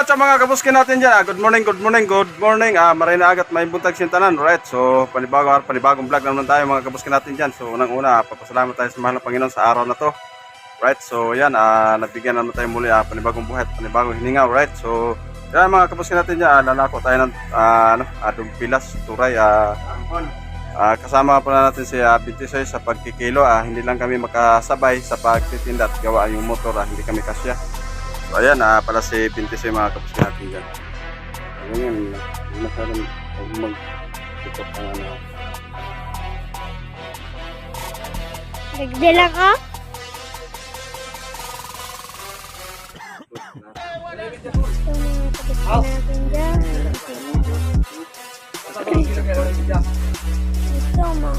what's up mga kabuskin natin dyan. Good morning. Maray na agat may buntag sintanan. Right, so panibagong vlog naman tayo mga kabuskin natin dyan. So unang-una, papasalamat tayo sa mahal ng Panginoon sa araw na to. Right, so yan, nabigyan naman tayo muli panibagong buhay, panibagong hininga. Right, so yan mga kabuskin natin dyan, lalako tayo ng Dumpilas, Turay. Kasama pala natin si Bintisoy sa pagkikilo. Hindi lang kami makasabay sa pagtitinda at gawa yung motor, hindi kami kasya. So ayan, pala si Bintisoy mga kapuskin natin dyan. Ayan, masyadong mag-tukot ang ano. Nagbilang ka? Ito mo.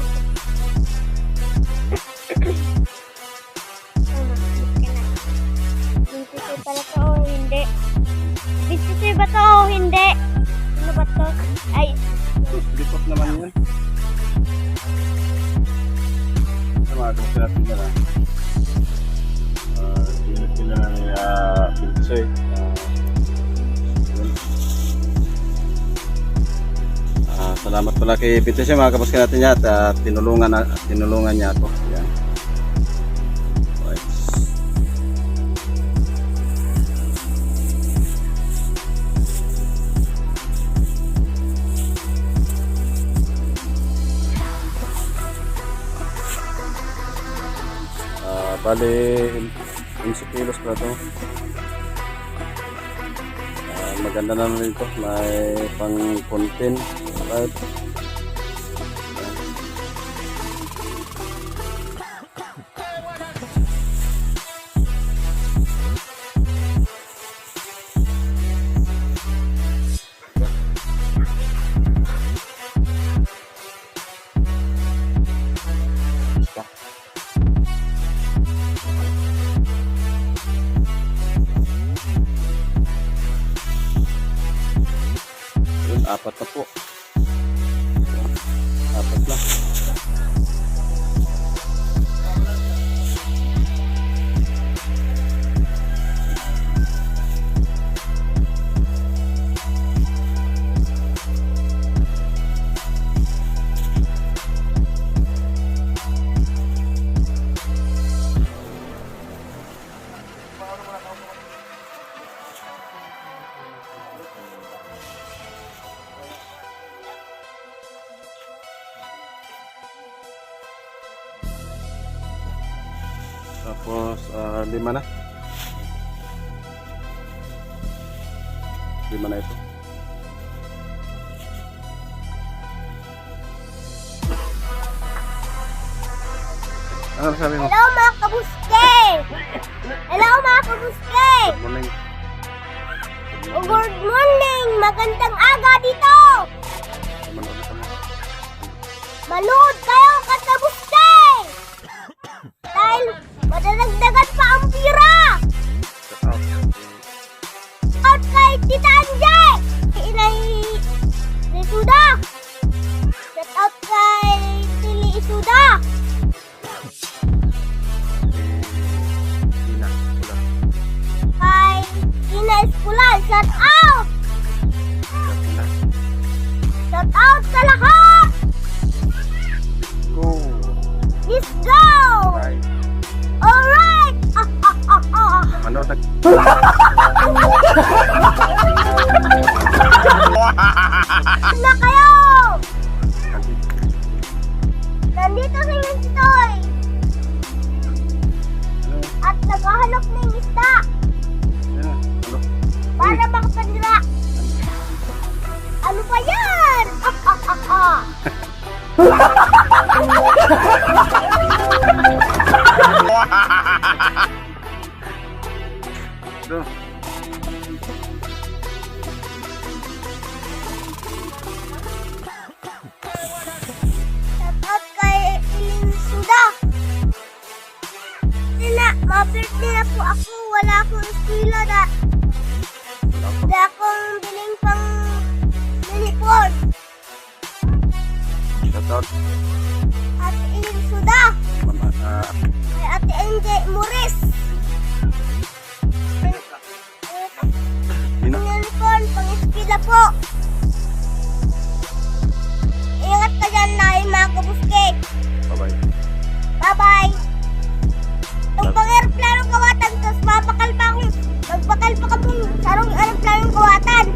Bintisay pala to o hindi? Bintisay ba to o hindi? Ano ba to? Ay! Likot naman yun. Mga kapuskin natin dyan sila na ni Bintisoy. Salamat pala kay Bintisoy mga kapuskin natin niya at tinulungan niya ako. Yan. Right. Bali 11 kilos pala ito. Maganda na rin ito, may pang content. Right. Apat na po. Apat lang. Tapos 5 na. 5 na ito. Ano sabi mo? Hello mga kabuske! Hello mga kabuske! Good morning. Good morning! Magandang aga dito! Manood kayo kabuske! Dahil madadagdagan pa ang pira! Out kay Tita Anje! Inay Isuda! Shout out kay Tili Isuda! Kay Ina Espulan! Shout out! Shout out sa lahat! Go! Let's go! Bye! Alright! Manood na. Na kayo! Nandito si Minstoy! At naghahanap ng isda para makapanira. Ano pa yan? Ito. Shout out kay Iling Suda. Ma-birthday na po ako. Wala akong eskwela na. Wala akong biling pang uniform. Shout out. Ate Iling Suda. Mama, Kay Ate Enge Muris. Nino. Yan na po. Ingat ka dyan na yung mga kabuske. Bye-bye. Bye-bye. Itong pang-aeroplano kawatan, tapos magpakal pa kami sarong aeroplano kawatan.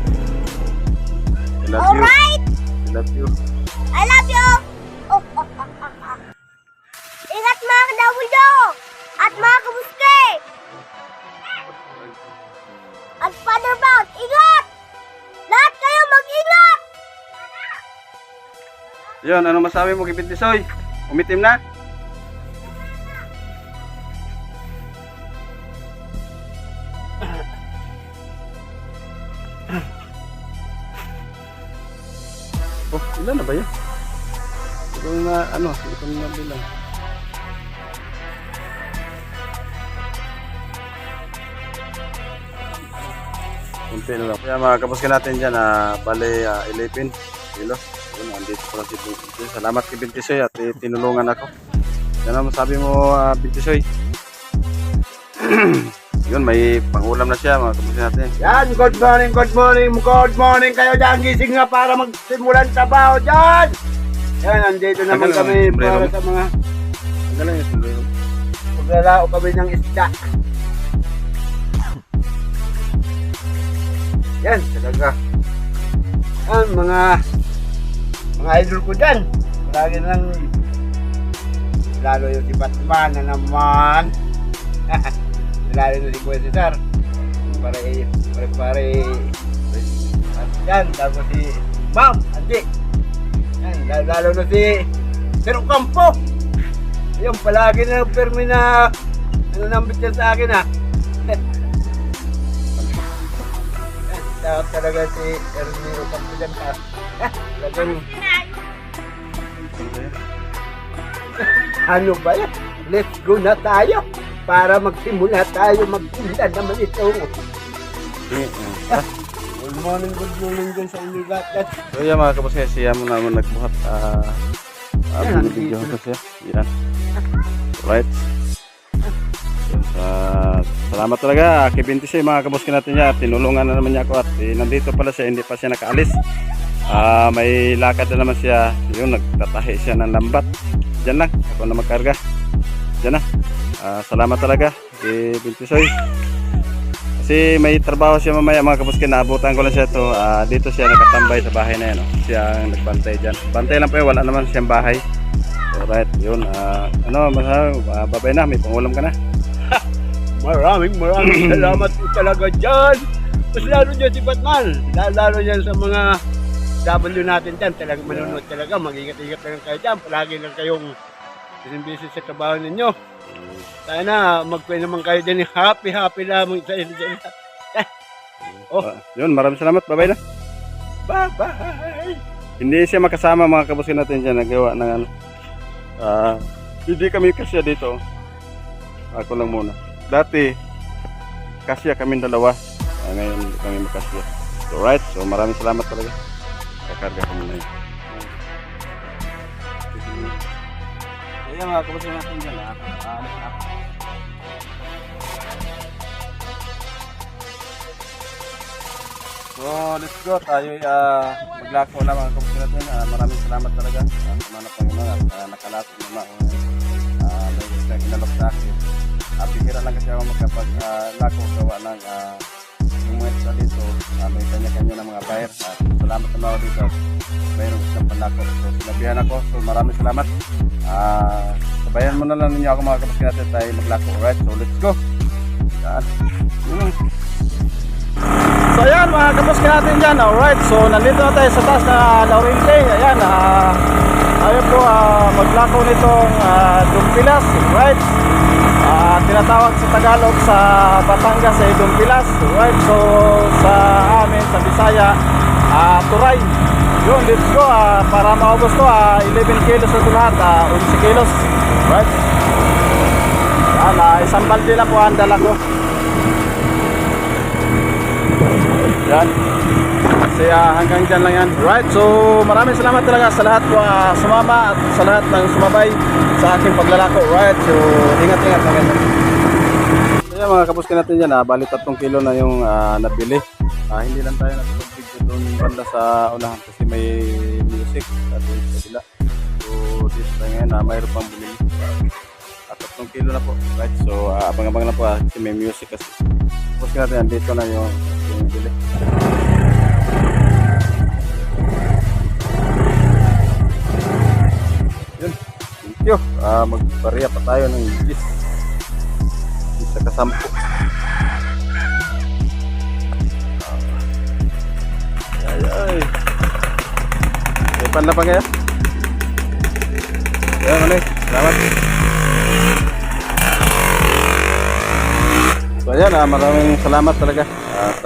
I love you. Alright? I love you. I love you. Ingat mga kadawulyo at mga kabuske. At Fatherbound, ingat! Lahat kayo mag-ingat! Yun, ano masabi mo kay Bintisoy? Umitim na? Oh, ilan na ba yan? Ito na, ano, ito na bilang. Kunti na lang. Kaya mga kabuskan natin dyan, bali 11 kilo. Yun, andito pala si Bintisoy. Salamat kay Bintisoy at tinulungan ako. Yan ang masabi mo, Bintisoy. Yun, may pangulam na siya mga kabuskan natin. Yan, good morning kayo dyan. Gising nga para magsimulan trabaho dyan. Yan, nandito naman Tagal kami ang sombrero para mo. sa mga Ang galing yung sombrero. maglalao kami ng isda. Yan, talaga. Yan, mga idol ko dyan. Lagi lang, lalo yung si Batman na naman. Lalo na si Kuya Cesar. Pare. Yan, tapos si Ma'am, Andi. Yan, lalo na si Sir Ocampo. Ayun, palagi na permi na nanambit yan sa akin ha. Yan, talaga si Ernie Ocampo dyan ha. Talagang, ano ba yan? Let's go na tayo para magsimula tayo magtinda naman ito. Good morning dyan sa inyo lahat. So yan mga kabuskan, siya mo naman nagbuhat. Binibidyo ko siya. Yan. Alright. Yun, salamat talaga kay Bintisoy mga kabuskan natin niya. Tinulungan na naman niya ako at nandito pala siya, hindi pa siya nakaalis. May lakad na naman siya. Yun, nagtatahi siya ng lambat. Diyan lang, ako na magkarga. Diyan na. Salamat talaga kay Bintisoy. Kasi may trabaho siya mamaya mga kabuskin. Naabutan ko lang siya ito. Dito siya nakatambay sa bahay na yan. Siya ang nagbantay dyan. Bantay lang po yun. Wala naman siyang bahay. Alright, yun. Babay na. May pangulam ka na. Maraming salamat po talaga dyan. Mas lalo dyan si Batman. Lalo dyan sa mga W natin dyan. Talagang manunod talaga. Mag-ingat-ingat lang kayo dyan. Palagi lang kayong busy sa trabaho ninyo. Sana magkwento naman kayo dyan. Happy lamang sa inyo dyan. Yun, maraming salamat. Babay na. Bye-bye. Hindi siya makasama mga kabuskin natin dyan. Nagawa ng ano. Hindi kami kasya dito. Ako lang muna. Dati, kasya kami dalawa. Ngayon hindi kami makasya. Alright, so maraming salamat talaga. Kakarga ko muna yun. So yan mga kabuskin natin dyan. Alis na ako. So let's go. Tayo maglako na mga kabuskin natin. Maraming salamat talaga. Mana Panginoon at nakalako naman. May kinalok sa akin. Bihira lang kasi ako magkapag-lako gawa ng yung mga isa dito. May kanya-kanya ng mga buyer. Salamat naman ako dito. Mayroon isang panlako. So sinabihan ako. So maraming salamat. Sabayan mo na lang ninyo ako mga kabuskin natin tayo maglako. Alright, so let's go. Yan. So ayan mga kabuskin natin dyan. Alright, so nandito na tayo sa taas na Laurente. Ayan, tayo po maglako nitong Dumpilas. Right, tinatawag sa Tagalog sa Batangas ay Dumpilas. Right, so sa amin sa Bisaya Turay. Yun, let's go. Para maubos to 11 kilos na ito lahat, 11 kilos. Right, isang balde lang po ang dala ko. Yan. Kasi hanggang dyan lang yan. Right, so maraming salamat talaga sa lahat po sumama at sa lahat ng sumabay sa aking paglalako. Right, so ingat-ingat na ganyan. So yan mga kabuskin natin dyan, bali 3 kilo na yung nabili. Hindi lang tayo nag-video doon banda sa unahan kasi may music at doon sa kabila. So dito tayo ngayon na mayroon pang bumili. At 3 kilo na po. Right? So abang-abang na po kasi may music kasi. Tapos natin dito na yung bili. Yun. Thank you. Magpariya pa tayo ng gis. Isa kasampo. Ay. Ipan na pa kaya? Yan, ano eh. Salamat. So ayan, maraming salamat talaga at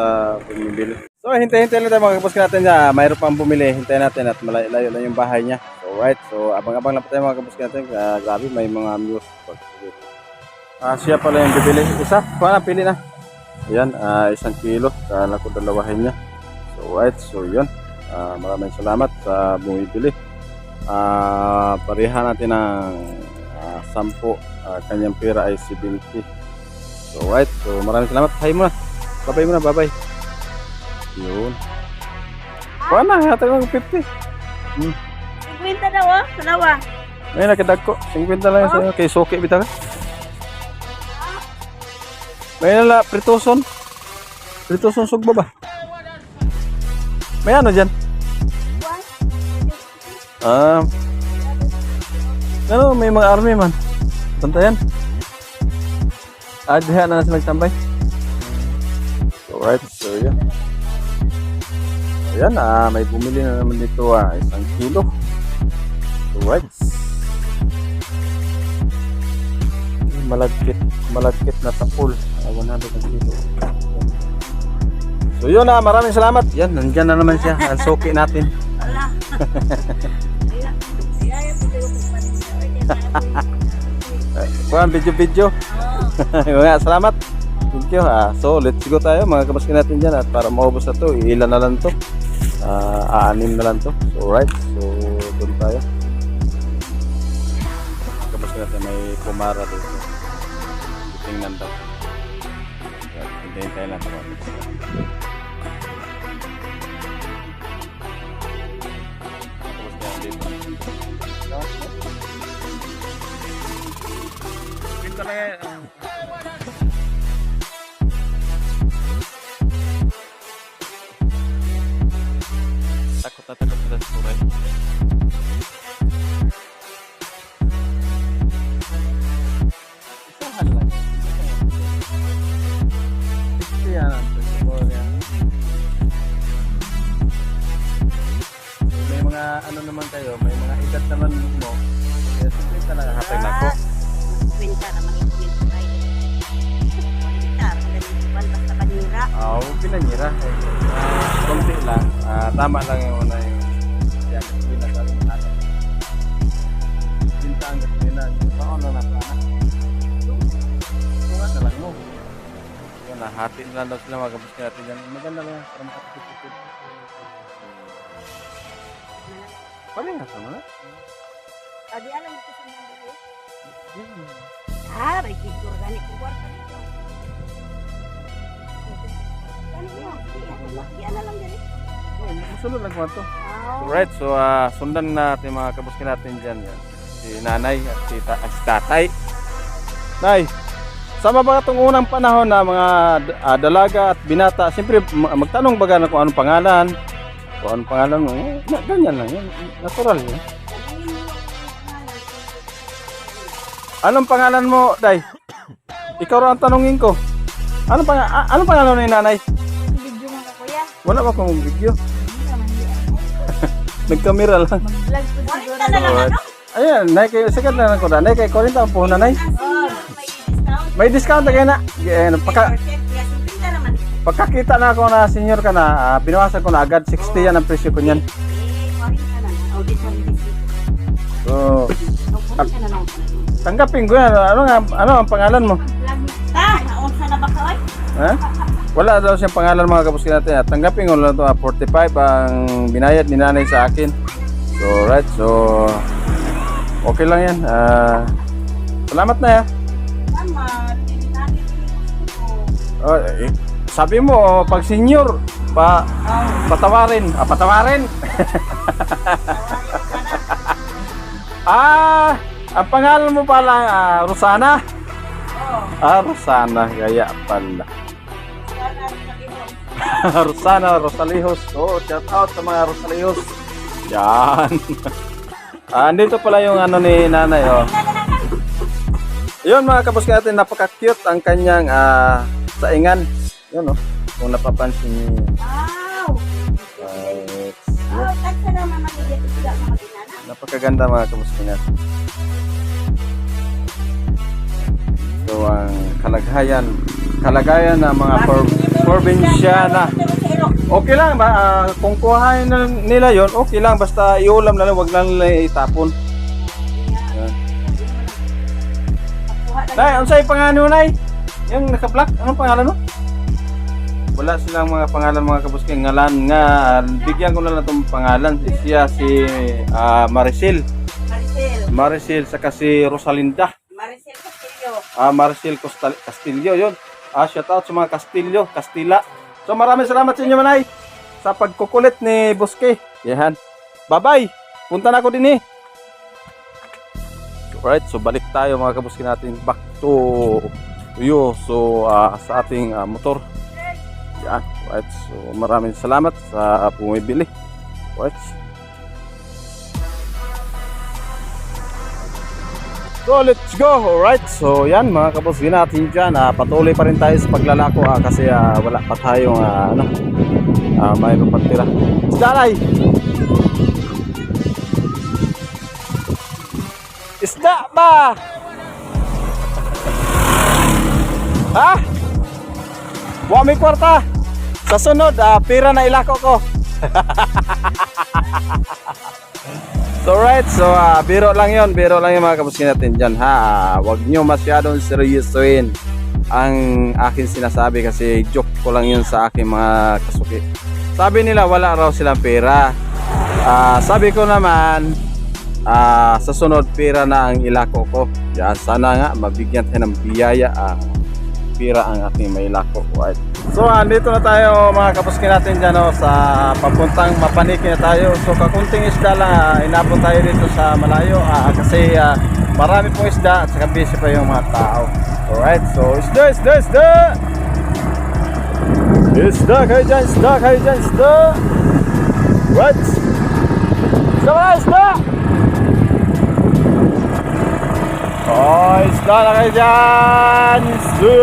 bumibili. So hintay-hintay lang tayo mga kapusk natin na mayroon pang bumili. Hintayin natin at malayo lang yung bahay niya. So right, so abang-abang lang pa tayo mga kapusk natin. Grabe, may mga music. Siya pala yung bibili. Isa, kuha na, pili na. Ayan, 1 kilo. Kala ko dalawahin niya. So right, so yun. Maraming salamat sa bumibili. Parihan natin ng 10. Kanyang pera ay 70. So right, so maraming salamat. Hi muna. Bye-bye muna, bye-bye. Yun. Kuha na, hatag ng 50. 50 daw, oh. Dalawa. May nakadag ko. 50 lang yun sa'yo. Kay Soke, bita ka. May nala, pritoson. Pritoson sugba ba? May ano dyan? Ano, may mga army man. Bantayan. Diha na sila nagtambay. So right, so yun. Ayan, may bumili na naman dito 1 kilo. So right. Malagkit na sa pool. 100 kilo. So yun, maraming salamat. Yan, nandyan na naman siya. Ang soki natin. Kuhan, video-video. Mga salamat. Thank you. So let's go tayo mga kabaskin natin dyan. At para maubos na to, ilan na lang to. 6 na lang to. So right, so doon tayo. Kabaskin natin may kumara dito. Tingnan daw. Hintayin tayo lang mga kabaskin natin. Takot na sa suray. Isahan lang. Yan ang may mga ano naman kayo, may mga edad naman mo. Kaya sige talaga hatay na ko. Kwenta naman yung kwenta. Kwenta, basta kanira. Pinanyira. Kunti lang. Tama lang yung una yung gasolina sa aling natin. Pinta ang gasolina. Paano na nasa na? Tungan na lang mo. Yun, hati na lang daw sila mga kabus natin dyan. Maganda lang yan para makapitipid. Palingas naman na. Adi alam ko sa mga dito. Yan. Rikig organic ko kwarta dito. Ano mo? Diyan na lang dyan. Masunod lang ko ito. Alright, so sundan natin mga kabuskin natin dyan. Yan. Si nanay at si tatay. Nay, sama ba itong unang panahon na mga dalaga at binata? Siyempre magtanong baga na kung anong pangalan. Kung anong pangalan mo. Ganyan lang yan. Natural yan. Anong pangalan mo, Day? Ikaw rin ang tanongin ko. Anong pangalan ni nanay? Video mo ka kuya. Wala ba akong video? Nagkamera lang. Vlog ko siguro. Na lang ano? Ayan, nay kayo. Sagad na lang ko na. Nay kayo. Kunin ang puhunan, nay. May discount na kayo na. Pagkakita na ako na senior ka na, binawasan ko na agad. 60 yan ang presyo ko niyan. So, tanggapin ko yan. Ano ang pangalan mo? Naunsa na ba kaway? Wala daw siyang pangalan mga kabuskin natin. Tanggapin ko lang ito. 45 ang binayad ni nanay sa akin. So, right. So, okay lang yan. Salamat na ya. Salamat. Sabi mo, pag senior, Patawarin. Patawarin. Ang pangalan mo pala, Rosana? Rosana, gaya pala. Rosana Rosalihos. Shout out sa mga Rosalihos. Yan. Andito pala yung ano ni nanay, Yun mga kabuski natin, napaka-cute ang kanyang saingan. Yun, kung napapansin niyo. Wow! Kasi naman magigit sila mga binana. Napakaganda mga kabuski natin. So ang kalagayan ng mga probinsyana. Okay lang ba kung kuhain na nila yon, okay lang basta iulam na lang, wag lang nila itapon. Yan. Nay, ano sa'yo pangalan mo, Nay? Yung naka-black, anong pangalan mo? Wala silang mga pangalan mga kabuski. Ngalan nga, bigyan ko na lang itong pangalan. Siya si Maricel. Maricel saka si Rosalinda. Maricel Castillo. Maricel Castillo, yun. Shout out sa mga Castillo, Castilla. So maraming salamat sa inyo, Manay, sa pagkukulit ni Buske. Yan. Bye-bye. Punta na ako din Alright, so balik tayo mga kabuski natin back to you. So sa ating motor. Yan. Alright, so maraming salamat sa bumibili. Alright. So let's go. Alright, so yan mga kabuski natin dyan, patuloy pa rin tayo sa paglalako kasi wala pa tayong may pagtira. Isda, isda ba? Ha? Wa may kwarta. Sa sunod, pira na ilako ko. So right, so biro lang yon mga kabuski natin dyan, wag nyo masyadong seryosoin ang aking sinasabi kasi joke ko lang yun sa aking mga kasuki. Sabi nila wala raw silang pera, sabi ko naman sa sunod pera na ang ilako ko. Yan, sana nga mabigyan tayo ng biyaya, pera ang ating mailako. Right. So andito na tayo mga kabuski natin dyan sa papuntang Mapaniki na tayo. So kakunting isda lang inabot tayo dito sa malayo kasi marami pong isda at saka busy pa yung mga tao. Alright, so isda kayo dyan, isda. Right, isda. Oh, isda na kayo dyan, isda.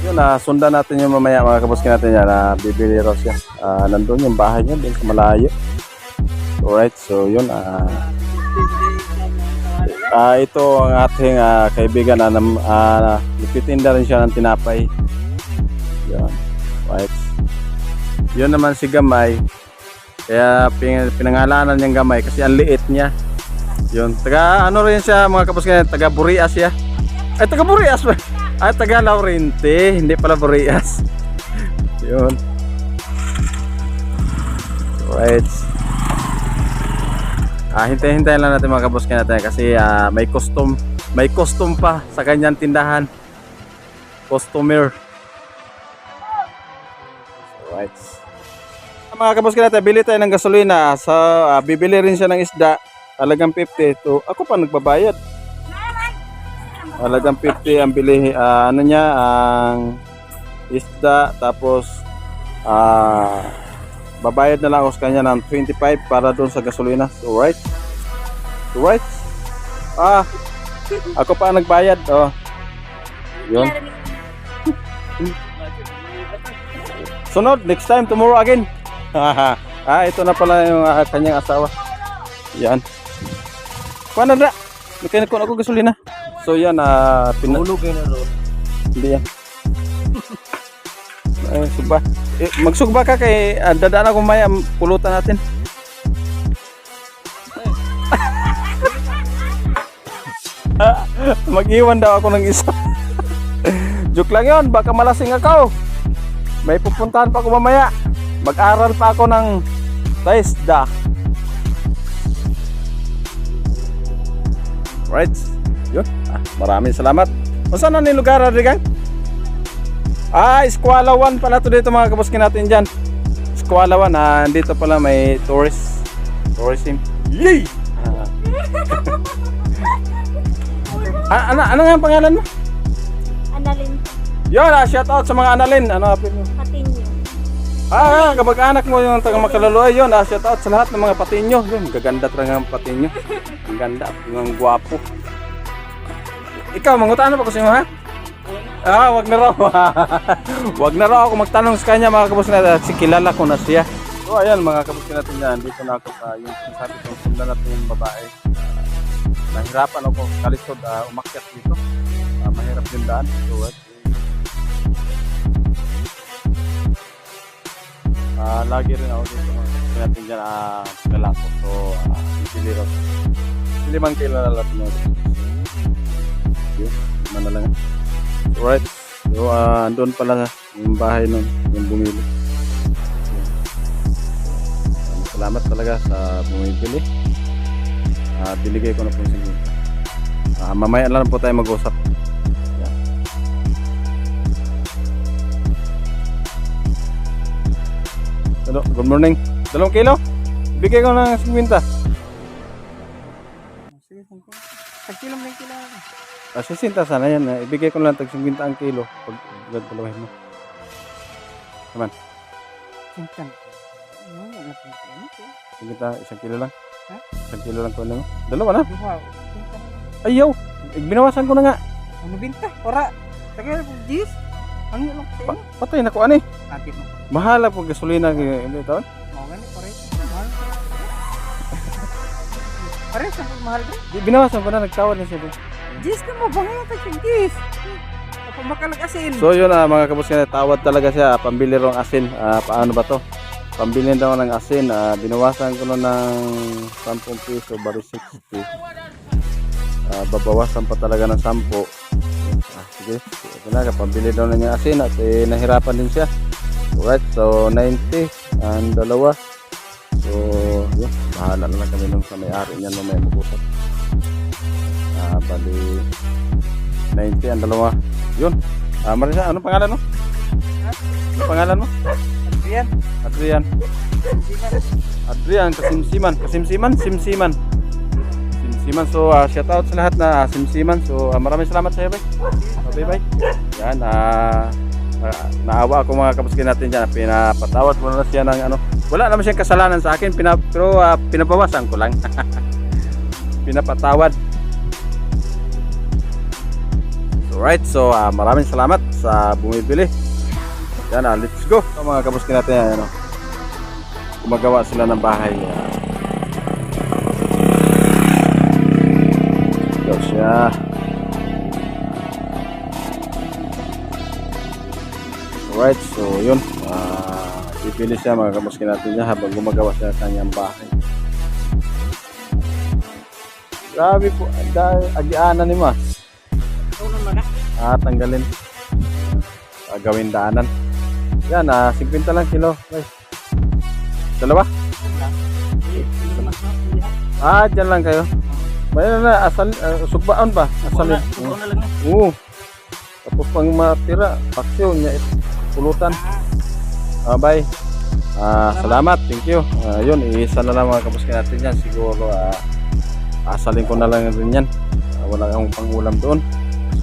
Yun, sundan natin yung mamaya mga kabuski natin yan, bibili raw siya. Nandun yung bahay niya, dun sa malayo. Alright, so yun, ito ang ating kaibigan na nagtitinda rin siya ng tinapay. Yun, right. Yun naman si Gamay. Kaya pinangalanan niyang Gamay kasi ang liit niya. Yun, taga ano rin siya mga kabuski, taga Burias siya. Ay, taga Burias ba? Ay, taga Laurente, hindi pala Burias. Yun. Right. Hintay-hintayin lang natin mga kabuski natin kasi may custom pa sa kanyang tindahan. Customer. Right. Mga kabuski natin, bili tayo ng gasolina. Bibili rin siya ng isda. Halagang 50 to. Ako pa nagbabayad. Halagang 50 ang bili. Ano niya, ang isda. Tapos babayad na lang ako sa kanya ng 25 para doon sa gasolina. So right. Ako pa nagbayad. Yun. Sunod, next time, tomorrow again. Ito na pala yung kanyang asawa. Yan. Paano na? Nagkainag ko na ako gasolina. So yan, pinulog yun na ron. Hindi yan. Suba. Magsugba ka kay dadaan ako maya, pulutan natin. Mag-iwan daw ako ng isa. Joke lang yun, baka malasing ako. May pupuntahan pa ako mamaya. Mag-aral pa ako ng isda. Right. Yun. Maraming salamat. O saan na ni lugar, Adrigan? Escuela 1 pala to dito mga kabuskin natin dyan. Escuela 1, dito pala may tourism. Yay! Ano nga ang pangalan mo? Analin Yun, shout out sa mga analin. Ano apel mo? Patinyo. Kamag-anak mo yung taga Makaluluoy. Yun, shout out sa lahat ng mga patinyo. Yun, gaganda talaga ang patinyo. Ang ganda, ang gwapo. Ikaw, mangutaan na pa kasi mo, ha? Wag na raw. Wag na raw ako magtanong sa kanya mga kabus natin. Kasi kilala ko na siya. So ayan mga kabus natin yan. Dito na ako sa yung sinasabi kong sundan natin yung babae. Nahirapan ako kalisod umakyat dito. Mahirap yung daan. So lagi rin ako dito mga kabus natin dyan. Galako. So pili rin. 5 kilo na lang mo. Yun. Mana lang. Alright, so andun pala yung bahay nun, yung bumili. Salamat talaga sa bumibili. Binigay ko na po yung siguro. Mamaya lang po tayo mag-usap. Yan. Hello, good morning. 2 kilo? Bigay ko ng 50. Sige, 1 kilo may kilo. 60 sana yan. Ibigay ko lang tag 50 ang kilo. Pag dalawahin mo. Naman. 50. Kita 1 kilo lang. Ha? 1 kilo lang ko na. Dalawa na. Ayaw. Binawasan ko na nga. Ano binta? Para. Tagal po, Jis. Ano lang sa'yo? Patay na ko ani. Atin mo. Mahal po gasolina hindi taon. Mga ganit, pare. Mahal. Pare, saan mahal ba? Binawasan ko na. Nagtawad na siya. Jis na mo, bangay natin yung Jis. Kapag makalag-asin. So yun mga kabus na tawad talaga siya. Pambili rong asin. Paano ba to? Pambili daw ng asin. Binawasan ko na ng 10 piso. Bari 60. Babawasan pa talaga ng 10. Sige. Ito na. Pambili daw na niya asin. At nahirapan din siya. Alright. So 90. Ang dalawa. So yun. Bahala na lang kami nung sa may-ari niyan. Mamaya mag-usap. Bali 90 ang dalawa. Yun. Marisa, ano pangalan mo? Ano pangalan mo? Adrian. Adrian Simsiman. So shout out sa lahat na Simsiman. So maraming salamat sa iyo, bye. Bye. Yan, naawa ako mga kabuskin natin diyan. Pinapatawad ko na siya ng ano. Wala naman siyang kasalanan sa akin, pero pinabawasan ko lang. Pinapatawad. Alright, so maraming salamat sa bumibili. Yan, let's go. So, mga kabuskin natin, gumagawa sila ng bahay. So siya. Alright, so yun. Bibili siya mga kabuskin natin niya habang gumagawa siya ng kanyang bahay. Grabe po, agianan ni Mas. Tanggalin. Gawin daanan. Yan, 50 lang kilo. Guys. Dalawa? Dyan lang kayo. Bayan na, sugbaon ba? Asalin. Oo. Tapos pang matira, paksyon niya, pulutan. Bye. Salamat, thank you. Yun, isa na lang mga kabuskin natin yan. Siguro, asalin ko na lang rin yan. Wala akong pangulam doon.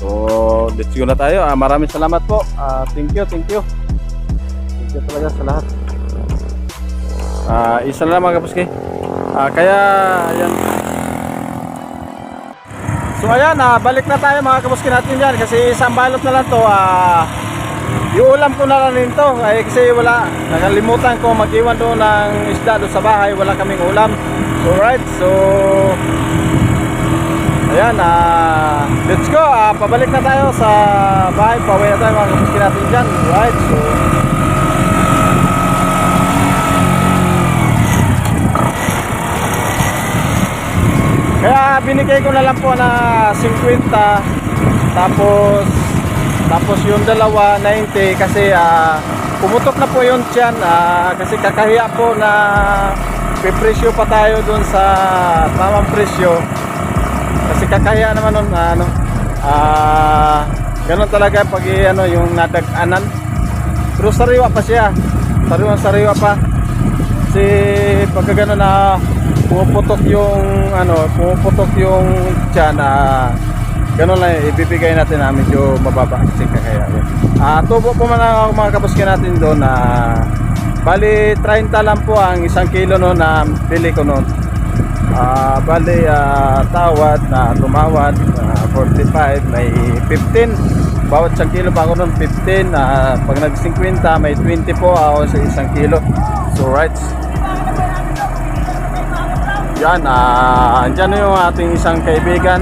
So, let's go na tayo. Maraming salamat po. Thank you. Thank you talaga sa lahat. Isa na lang mga kapuski. Kaya, ayan. So, ayan. Balik na tayo mga kapuski natin dyan. Kasi isang balot na lang to. Iulam ko na lang rin to. Kasi wala. Nakalimutan ko mag-iwan doon ng isda doon sa bahay. Wala kaming ulam. So, right. So, ayan, let's go. Pabalik na tayo sa bahay. Pauwi na tayo mga kapuski natin dyan. Right, so kaya binigay ko na lang po na 50. Tapos yung dalawa 90 kasi pumutok na po yun dyan. Kasi kakahiya po na pipresyo pa tayo dun sa tamang presyo. Kasi kakaya naman nun, ganun talaga pag yung nadag-anan. Pero sariwa pa siya. Sariwa pa. Kasi pagka gano'n na pumuputok yung tiyan, gano'n lang ibibigay natin na medyo mababa kasi kakaya yun. Tubo po man ako mga kabuski natin doon na bali 30 lang po ang 1 kilo noon na bili ko noon. Bali tawad na tumawad 45 may 15 bawat 1 kilo pa ako noon 15 pag nag 50 may 20 po ako sa 1 kilo. So right, yan, andyan na yung ating isang kaibigan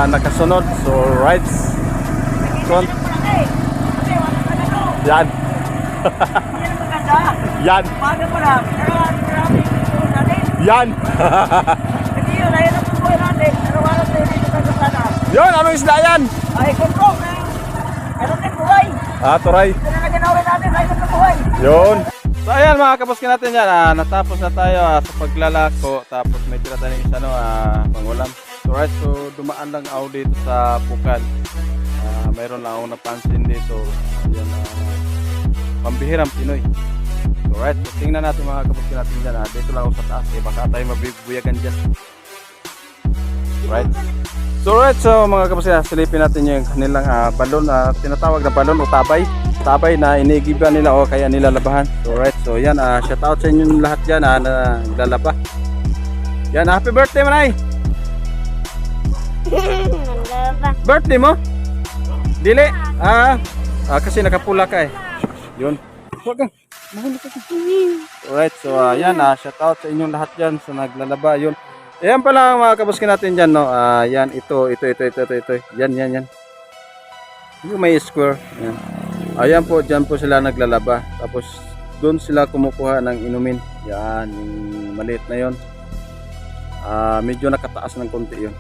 nakasunod. So right, so, yan. Yan. Yan. Yun, anong isda yan? Turay. Yun. So ayan mga kabuski natin yan, natapos na tayo sa paglalako. Tapos may tira tayo ng isa pangulam. So right, so dumaan lang ako dito sa Pukan. Mayroon lang ako napansin dito. Ayan, pambihirang Pinoy. So right, so tingnan natin mga kabuski natin dyan. Dito lang ako sa taas, baka tayo mabibuyagan dyan. Right. So right, so mga kabuski, silipin natin yung kanilang balon, tinatawag na balon o tabay. Tabay na inigiban nila o kaya nilalabahan. So right, so yan, shout out sa inyo lahat dyan na naglalaba. Yan, happy birthday Manay! Birthday mo? Dili? Kasi nakapula ka eh. Yun. Huwag kang, mahuli ka. Alright, so yan, shout out sa inyong lahat dyan sa naglalaba. Yun. Ayan pala mga kabuski natin dyan, no? Yan, ito. Yan. Yung may square. Yan. Ayan po, dyan po sila naglalaba. Tapos, doon sila kumukuha ng inumin. Yan, yung maliit na yon. Medyo nakataas ng konti yun.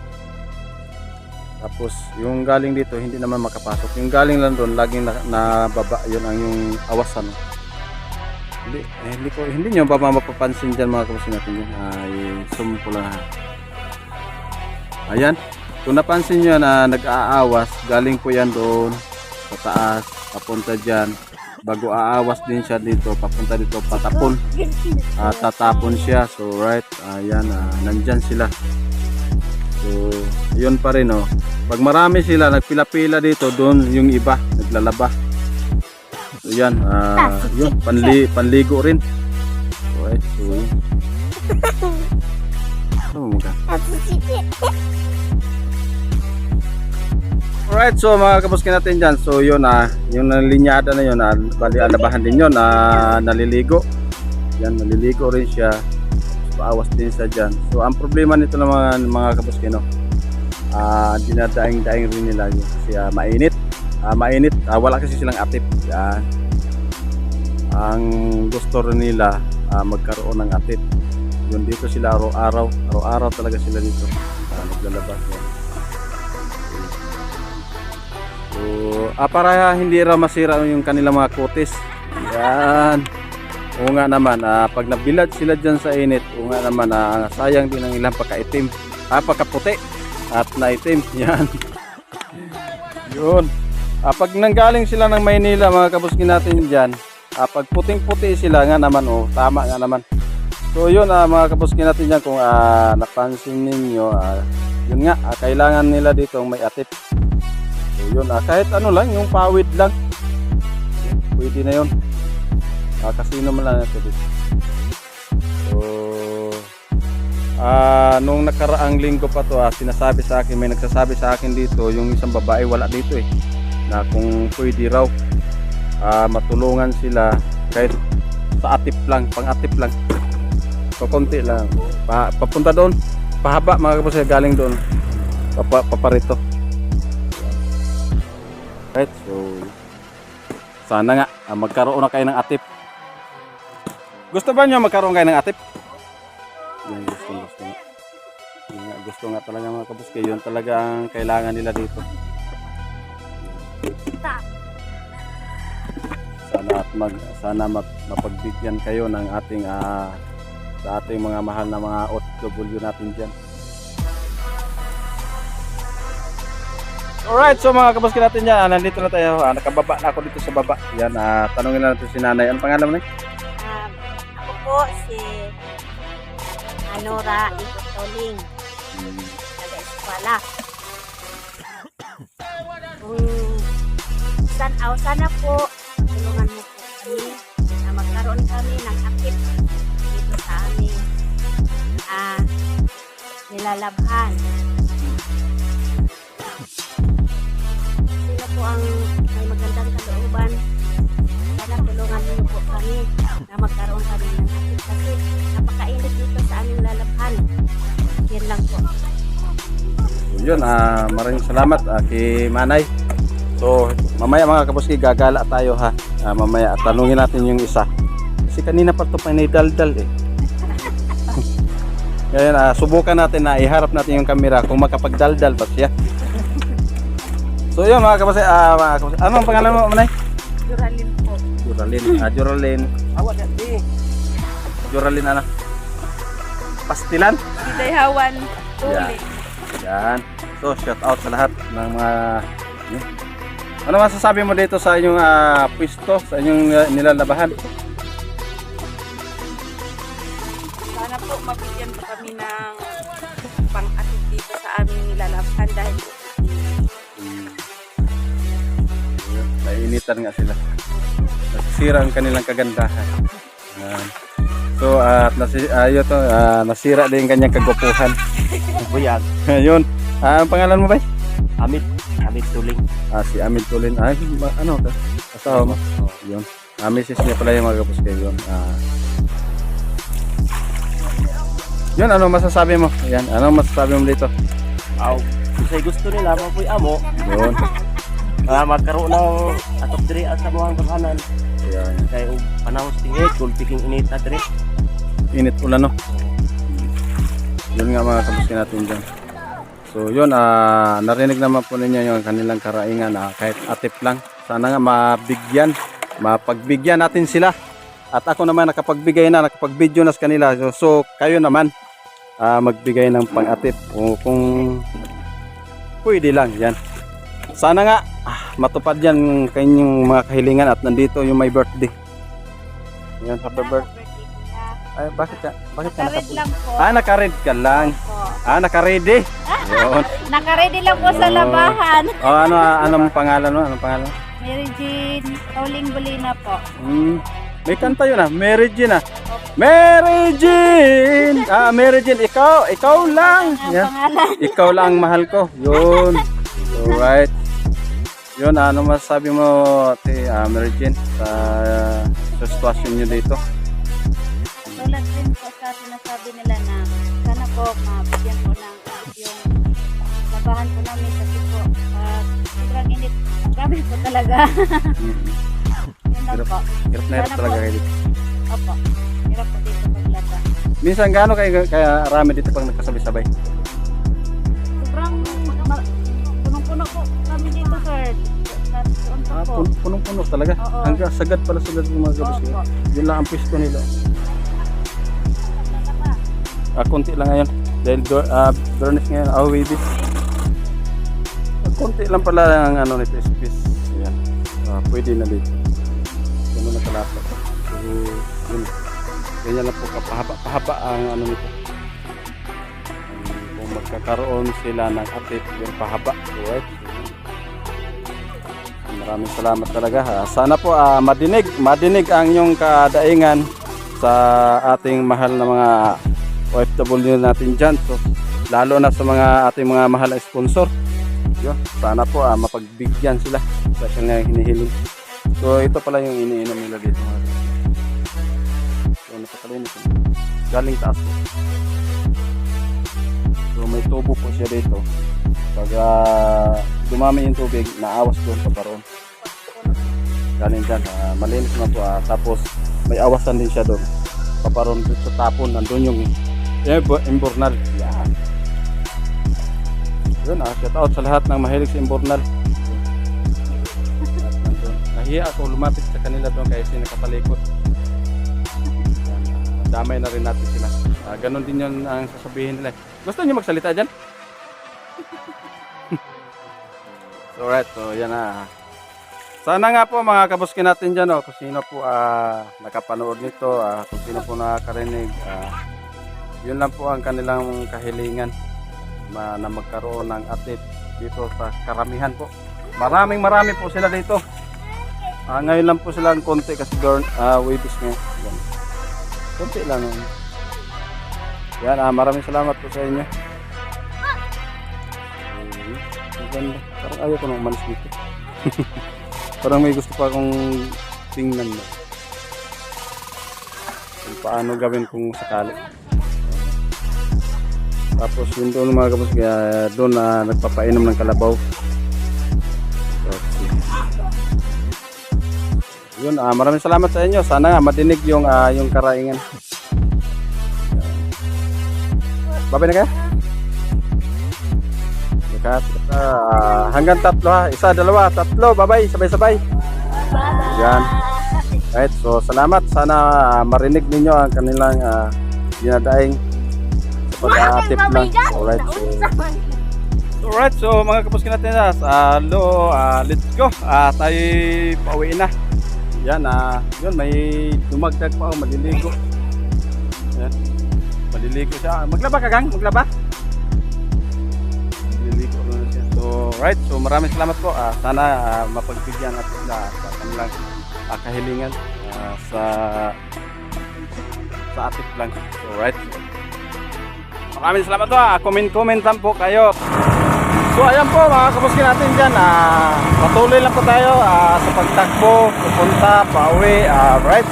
Tapos, yung galing dito, hindi naman makapasok. Yung galing lang doon, laging nababa. Yun ang yung awasan. Hindi nyo ba mapapansin dyan mga kabuski natin yun. Zoom ko lang. Ayan. Kung napansin nyo na nag-aawas, galing po yan doon sa taas, papunta dyan. Bago aawas din siya dito, papunta dito, patapon. Tatapon siya. So right, ayan, nandyan sila. So, yun pa rin oh. Pag marami sila, nagpila-pila dito, doon yung iba, naglalaba. So yan, yun, panligo rin. Alright, so yun. Ano mo ka? Alright, so mga kabuski natin dyan. So yun, yung linyada na yun, bali alabahan din yun, naliligo. Yan, naliligo rin siya. Paawas din siya dyan. So ang problema nito ng mga kabuski, no, dinadaing-daing rin nila yun kasi mainit. Wala kasi silang atip. Yan. Ang gusto rin nila magkaroon ng atip. Yun, dito sila araw-araw talaga sila dito naglalabas. So para hindi raw masira yung kanilang mga kutis. Yan. Oo nga naman, pag nabilad sila dyan sa init, oo nga naman, sayang din ang ilang pagkaitim, pagkaputi at naitim. Yan. Yun. Pag nanggaling sila ng Maynila mga kabuski natin dyan, pag puting-puti sila nga naman, tama nga naman. So yun mga kabuski natin dyan, kung napansin ninyo, yun nga, kailangan nila dito may atip. So yun, kahit ano lang, yung pawid lang, pwede na yun. Kasino man lang ito dito. So nung nakaraang linggo pa to, sinasabi sa akin, may nagsasabi sa akin dito, yung isang babae wala dito na kung pwede raw matulungan sila kahit sa atip lang, pang-atip lang, so konti lang, papunta doon, pahaba mga kabuski, galing doon paparito. Right, so sana nga magkaroon na kayo ng atip. Gusto ba nyo magkaroon kayo ng atip? Yan, gusto nga talaga mga kabuski, yun talaga ang kailangan nila dito. Sana mapagbigyan kayo ng ating sa ating mga mahal na mga OFW natin dyan. Alright, so mga kabuskin natin dyan, nandito na tayo. Nakababa na ako dito sa baba. Yan, tanungin na natin si nanay. Anong pangalan mo na? Ako po si Anora Ikotoling. Taga-eskwala. Sana po, tulungan mo po kami na magkaroon kami ng akit dito sa aming nilalabhan. Sila po ang may magandang kalooban. Sana tulungan niyo po kami na magkaroon kami ng akit kasi napakainit dito sa aming lalabhan. Yan lang po. So, yun, maraming salamat kay Manay. So, mamaya mga kabuski, gagala tayo ha. Mamaya, tanungin natin yung isa. Kasi kanina pa ito pa daldal eh. Ngayon, subukan natin na iharap natin yung camera kung makapagdaldal pa siya. So, yun mga kabuski, ano ang pangalan mo, Manay? Juralin po. Juralin. Awag di. Juralin ano? Pastilan? Idayhawan. Yan. Yan. So, shout out sa lahat ng mga... Ano masasabi mo dito sa inyong pwesto, sa inyong nilalabahan? Sana po mabigyan po kami ng pang-atid dito sa aming nilalabhan dahil Nainitan nga sila. Nasira ang kanilang kagandahan. So, at nasira din yung kanyang kagupuhan. Buyag. Yun. Ang pangalan mo ba? Amit Tuling. Si Amid Tulin. Ano ka? Asawa mo? Yun. Misis niya pala yung mga kapos kayo. Yun. Yun, ano masasabi mo? Yan, ano masasabi mo dito? Kasi gusto nila mapuy amo. Yun. Magkaroon ng atop diri at sa mga kahanan. Ayan. Kaya panahon tingit, kung piking init na diri. Init ulan, no? Yun nga mga kapos natin dyan. So yun, narinig naman po ninyo yung kanilang karaingan, kahit atip lang. Sana nga mapagbigyan natin sila. At ako naman nakapagbigay na, nakapag-video na sa kanila. So kayo naman, magbigay ng pang-atip kung pwede lang yan. Sana nga, matupad yan kanyang mga kahilingan at nandito yung my birthday. Yan, happy birthday. Ay, bakit ka? Bakit ka Nakared lang po. naka-red ka lang. Po. Naka-ready. Yun. Nakaready lang po sa labahan. Anong pangalan mo? Anong pangalan? Mary Jean Pauling Bolina po. May kanta yun Mary Jean Mary Jean! Mary Jean, ikaw lang. Ang Yan. pangalan. Ikaw lang ang mahal ko. Yun. Alright. Yun, ano masasabi mo, Ate Mary Jean, sa sitwasyon nyo dito? Tulad din po sa sinasabi nila na sana po mabigyan po ng yung labahan po namin kasi po sobrang init. Grabe po talaga. Yun lang po. Hirap na hirap Sana talaga po. kayo dito. Opo. Hirap po dito paglaba. Minsan gaano kaya rami dito pag nagkasabay-sabay? Sobrang punong-puno po kami dito, sir. Doon po. Punong-puno talaga. Oo. Hanggang sagad pala sila ng mga gabos. Opo. Yun lang ang pwesto nila. Konti lang ngayon. Dahil Bernice ngayon, awidi. Konti lang pala ang ano nito, space. Ayan. Pwede na dito. Ganun na kalapit. So, yun. Ganyan lang po pahaba ang ano nito. Kung magkakaroon sila ng atip, yung pahaba. Alright. Maraming salamat talaga. Sana po madinig ang inyong kadaingan sa ating mahal na mga OFW natin dyan. So, lalo na sa mga ating mga mahal na sponsor. Yun, sana po mapagbigyan sila sa kanilang hinihiling. So ito pala yung iniinom nila dito. So napakalinis. Galing taas po. So may tubo po siya dito. Pag dumami yung tubig, naawas doon pa paron. Galing dyan. Malinis na po. Tapos may awasan din siya doon. Paparon sa tapon. Nandun yung imbornal. Yan. Yun, shout out sa lahat ng mahilig sa imbornal. Nahiya ako lumapit sa kanila doon kaya sila nakapalikot. Damay na rin natin sila. Ganon din yun ang sasabihin nila. Gusto niyo magsalita dyan? So right, so yan na. Sana nga po mga kabuskin natin dyan, kung sino po nakapanood nito, kung sino po nakakarinig, yun lang po ang kanilang kahilingan na magkaroon ng atid dito sa karamihan po. Marami po sila dito. Ngayon lang po sila ang konti kasi waves nga. Yan. Konti lang. Yan, maraming salamat po sa inyo. Parang ayaw ko nang umalis dito. Parang may gusto pa akong tingnan mo. Kung paano gawin kung sakali. Tapos yun doon mga kapos, kaya doon na nagpapainom ng kalabaw. Okay. Yun, maraming salamat sa inyo. Sana nga madinig yung karaingan. Babay na kayo? Hanggang 3 ha. 1, 2, 3. Bye-bye. Sabay-sabay. Yan. Right. So, salamat. Sana marinig ninyo ang kanilang dinadaing sa pag-aatip lang. Alright. So, mga kapuskin natin let's go. Tayo pauwi na. Yan. Yun, may dumagdag pa. Maliligo. Yan. Maliligo siya. Maglaba ka, gang? Maglaba? So, right. So, maraming salamat po. Sana mapagbigyan natin sila sa kanilang kahilingan sa atip lang. So, right. Maraming salamat po. Comment lang po kayo. So, ayan po mga kabuskin natin dyan. Patuloy lang po tayo sa pagtakbo, pupunta, pauwi. Right.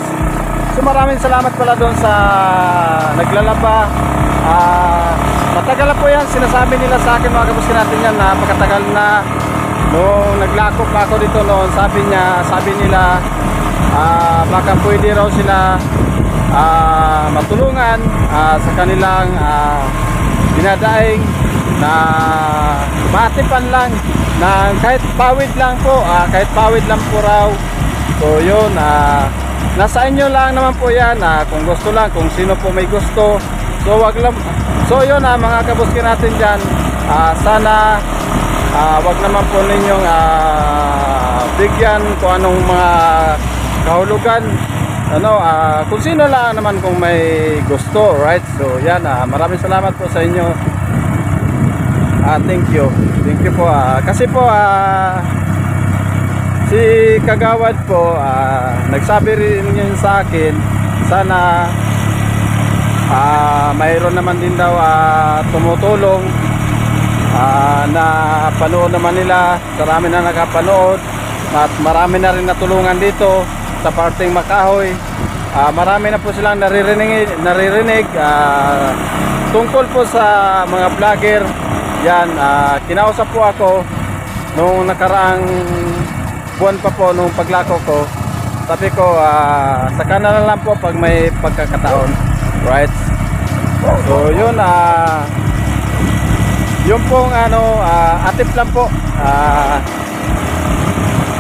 So, maraming salamat pala doon sa naglalaba. Matagal na po yan, sinasabi nila sa akin mga kabuskin natin yan na pagkatagal na nung naglako pa ako dito noon, sabi nila baka pwede raw sila matulungan sa kanilang dinadaing na maatipan lang na kahit pawid lang po raw. So yun, nasa inyo lang naman po yan, kung gusto lang, kung sino po may gusto. So wag lang. So yun mga kabuskin natin dyan, sana wag naman po ninyong bigyan kung anong mga kahulugan, kung sino lang naman kung may gusto, right? So yan, maraming salamat po sa inyo. Thank you po, kasi po si Kagawad po nagsabi rin yun sa akin, sana mayroon naman din daw tumutulong na panood naman nila. Marami na nakapanood at marami na rin natulungan dito sa parteng Makahoy. Marami na po silang naririnig tungkol po sa mga vlogger. Yan, kinausap po ako nung nakaraang buwan pa po nung paglako ko. Sabi ko saka na lang po pag may pagkakataon. Right. So yun, yung pong atip lang po.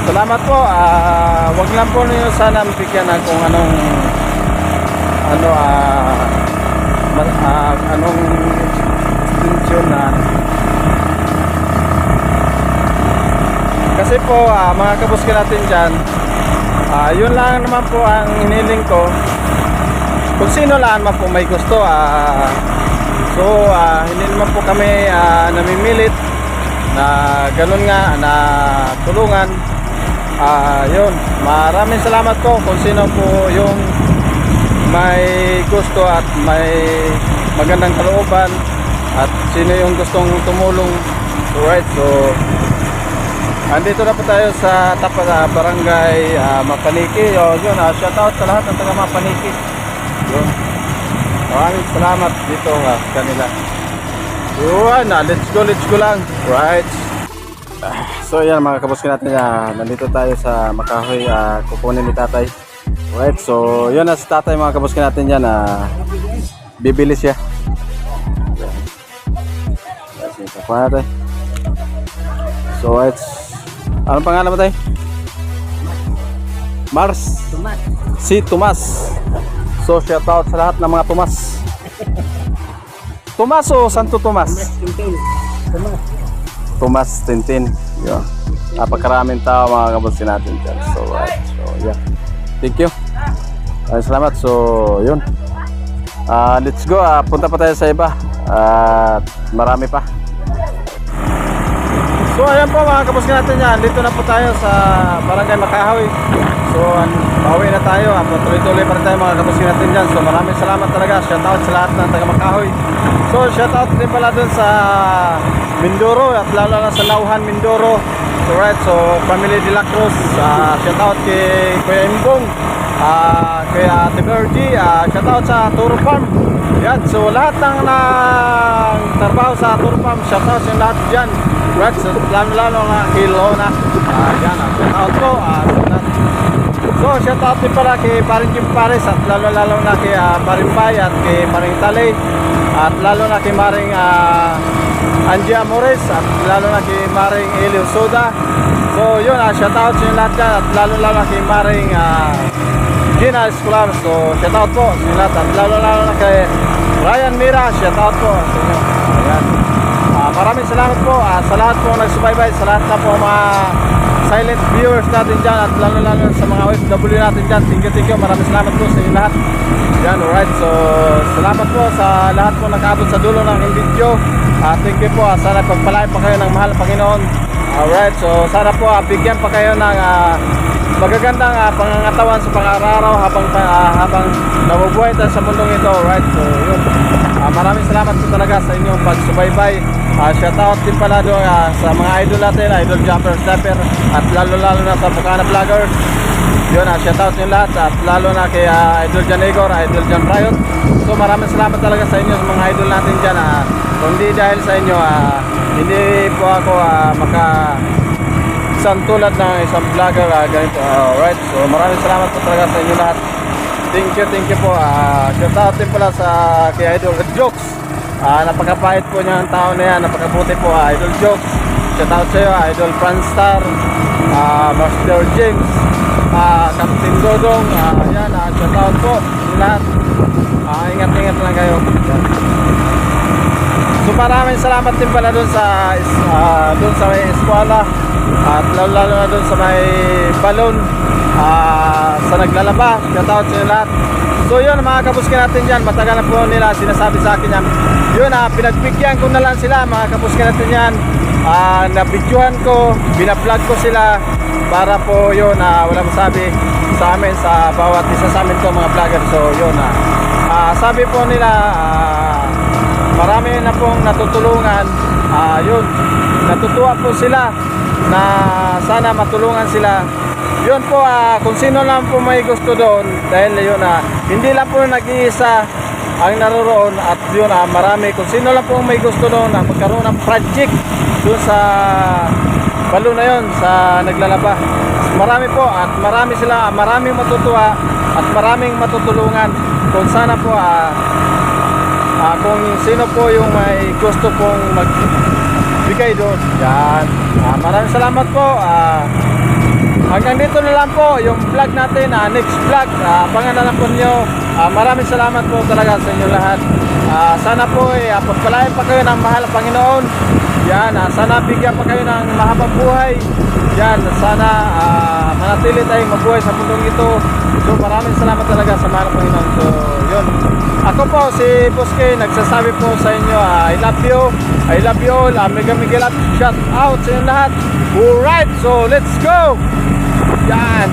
Salamat po. Wag lang po niyo sana bigyan na kung anong extension na. Kasi po mga kabuskin natin dyan, yun lang naman po ang hiniling ko. Kung sino lang man po may gusto, so hindi naman po kami namimilit na ganun nga na tulungan. Yun, maraming salamat po kung sino po yung may gusto at may magandang kalooban at sino yung gustong tumulong. Alright, so andito na po tayo sa tapat barangay Mapaniki. Yun, shout out sa lahat ng taga Mapaniki. Yun. Maraming salamat dito kanila. Yun, let's go lang. Right. So yan mga kabuskin natin, nandito tayo sa Makahoy, kukunin ni tatay. Right, so yun na si tatay mga kabuskin natin dyan, bibili siya. So it's, anong pangalan mo tayo? Mars. Si Tomas. So shout out sa lahat ng mga Tomas. Tomas o Santo Tomas? Tomas Tintin. Yeah. napakaraming tao mga kabuskin natin dyan. So, right. So, yeah. Thank you. Salamat. So, yun. Let's go. Punta pa tayo sa iba. At marami pa. So, ayan po mga kabuskin natin yan. Dito na po tayo sa Barangay Makahoy. So, pauwi na tayo. Tuloy-tuloy pa rin tayo mga kabuskin natin dyan. So, maraming salamat talaga. Shoutout sa lahat ng taga Makahoy. So, shoutout din pala dun sa Mindoro at lalo na sa Nauhan, Mindoro. So, right. So, Family de la Cruz. Shoutout kay Kuya Imbong. Kay Ate Bergie. Shoutout sa Turo Farm. Yan. So, lahat ng trabaho sa Turo Farm. Shoutout sa lahat dyan. Right. So, lalo na kay Lona. Yan. Shoutout po. So, shoutout din pala kay Paring Jim Pares at lalo na kay Paring Bay at kay Paring Talay at lalo na kay Maring Angie Amores at lalo na kay Maring Elio Soda. So, yun, shoutout sa inyo lahat dyan at lalo na kay Maring Gina Escolar. So, shoutout po sa inyo lahat at lalo na kay Ryan Mira. Shoutout po sa inyo. Ayan. Maraming salamat po sa lahat po nagsubaybay, sa lahat na po mga silent viewers natin dyan at lalo sa mga OFW natin dyan. Thank you. Maraming salamat po sa inyo lahat. Yan, alright. So, salamat po sa lahat po nakaabot sa dulo ng video. Thank you po. Sana pagpalain pa kayo ng mahal Panginoon. Alright. So, sana po bigyan pa kayo ng magagandang pangangatawan sa pang-araw habang nabubuhay tayo sa mundong ito. Alright. So, yun. Maraming salamat po talaga sa inyong pagsubaybay. Shoutout din pala doon sa mga idol natin, Idol Jumper Snapper at lalo na sa Bukana Vloggers. Yun, shoutout nyo lahat at lalo na kay Idol Jan Igor, Idol Jan Riot. So maraming salamat talaga sa inyo sa mga idol natin dyan. Kung di dahil sa inyo, hindi po ako isang tulad ng isang vlogger ganito. Alright, so maraming salamat po talaga sa inyo lahat. Thank you po. Shoutout din pala sa kay Idol Jokes. Napakapait po niya ang tao na yan. Napakabuti po, Idol Jokes. Shoutout sa iyo, Idol Franstar, Master James, Captain Dodong. Yan, shoutout po lahat. Ingat lang kayo. Yan. So maraming salamat din pala dun sa may eskwela at lalo na dun sa may balon sa naglalaba. Shoutout sa inyo lahat. So yun mga kabuskin natin dyan, matagal na po nila sinasabi sa akin yan. Yun, pinagbigyan ko na lang sila mga kabuskin natin yan. Nabidyohan ko, binablog ko sila para po yun, wala masabi sa amin, sa bawat isa sa amin ko mga vlogger. So yun, sabi po nila, marami na pong natutulungan. Yun, natutuwa po sila na sana matulungan sila. Yun po, kung sino lang po may gusto doon, dahil yun, hindi lang po nag-iisa ang naroroon at yun, marami. Kung sino lang po may gusto doon na magkaroon ng project doon sa balo na yun, sa naglalaba. Marami po at maraming matutuwa at maraming matutulungan. Kung sana po, kung sino po yung may gusto pong magbigay doon. Yan. Maraming salamat po. Hanggang dito na lang po yung vlog natin. Next vlog, abangan na lang po nyo. Maraming salamat po talaga sa inyo lahat. Sana po pagpalain pa kayo ng mahal Panginoon. Yan, sana bigyan pa kayo ng mahabang buhay. Yan, sana manatili tayong mabuhay sa mundong ito. So maraming salamat talaga sa mahal Panginoon. So yun, ako po si Boske, nagsasabi po sa inyo, I love you all. Mega love, shout out sa inyo lahat. Alright, so let's go. Yan.